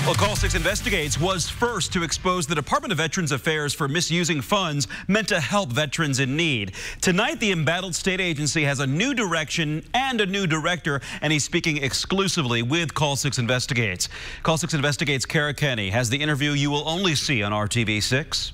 Well, Call 6 Investigates was first to expose the Department of Veterans Affairs for misusing funds meant to help veterans in need. Tonight, the embattled state agency has a new direction and a new director, and he's speaking exclusively with Call 6 Investigates. Call 6 Investigates' Kara Kenny has the interview you will only see on RTV6.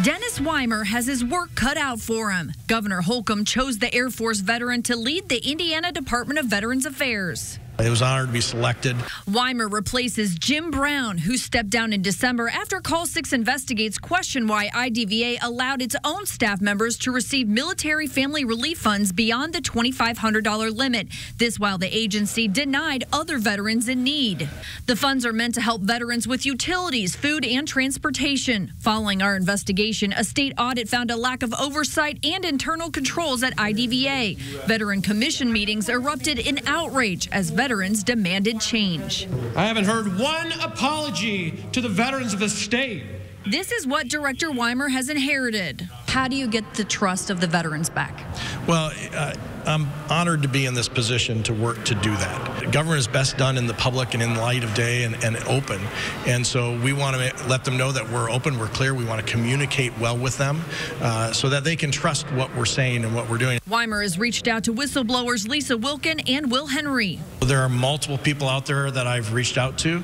Dennis Weimer has his work cut out for him. Governor Holcomb chose the Air Force veteran to lead the Indiana Department of Veterans Affairs. It was an honor to be selected. Weimer replaces Jim Brown, who stepped down in December after Call 6 Investigates questioned why IDVA allowed its own staff members to receive military family relief funds beyond the $2,500 limit. This while the agency denied other veterans in need. The funds are meant to help veterans with utilities, food, and transportation. Following our investigation, a state audit found a lack of oversight and internal controls at IDVA. Veteran commission meetings erupted in outrage as veterans demanded change. I haven't heard one apology to the veterans of the state. This is what Director Weimer has inherited. How do you get the trust of the veterans back? Well, I'm honored to be in this position to work to do that. Government is best done in the public and in light of day and open. And so we want to let them know that we're open, we're clear, we want to communicate well with them so that they can trust what we're saying and what we're doing. Weimer has reached out to whistleblowers Lisa Wilkin and Will Henry. There are multiple people out there that I've reached out to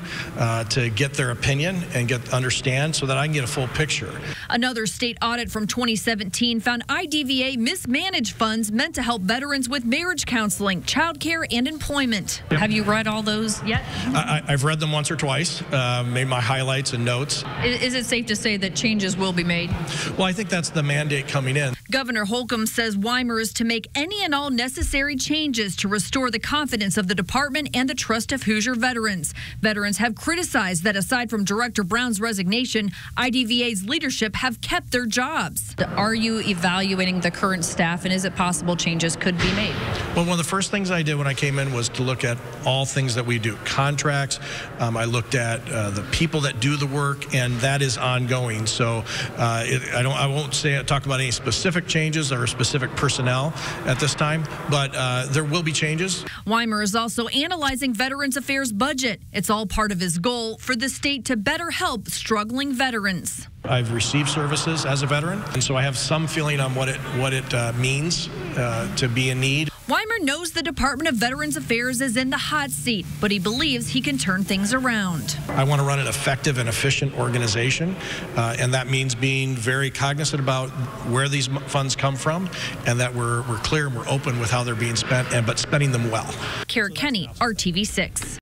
get their opinion and understand so that I can get a full picture. Another state audit from 2017 found IDVA mismanaged funds meant to help veterans with marriage counseling, child care, and employment. Yep. Have you read all those yet? I've read them once or twice, made my highlights and notes. Is it safe to say that changes will be made? Well, I think that's the mandate coming in. Governor Holcomb says Weimer is to make any and all necessary changes to restore the confidence of the department and the trust of Hoosier veterans. Veterans have criticized that aside from Director Brown's resignation, IDVA's leadership have kept their jobs. Are you evaluating the current staff, and is it possible changes could be made? Well, one of the first things I did when I came in was to look at all things that we do. Contracts, I looked at the people that do the work, and that is ongoing. So I won't talk about any specific changes or specific personnel at this time, but there will be changes. Weimer is also analyzing Veterans Affairs budget. It's all part of his goal for the state to better help struggling veterans. I've received services as a veteran, and so I have some feeling on what it means to be in need. Weimer knows the Department of Veterans Affairs is in the hot seat, but he believes he can turn things around. I want to run an effective and efficient organization, and that means being very cognizant about where these funds come from, and that we're clear and we're open with how they're being spent, but spending them well. Kara Kenny, RTV6.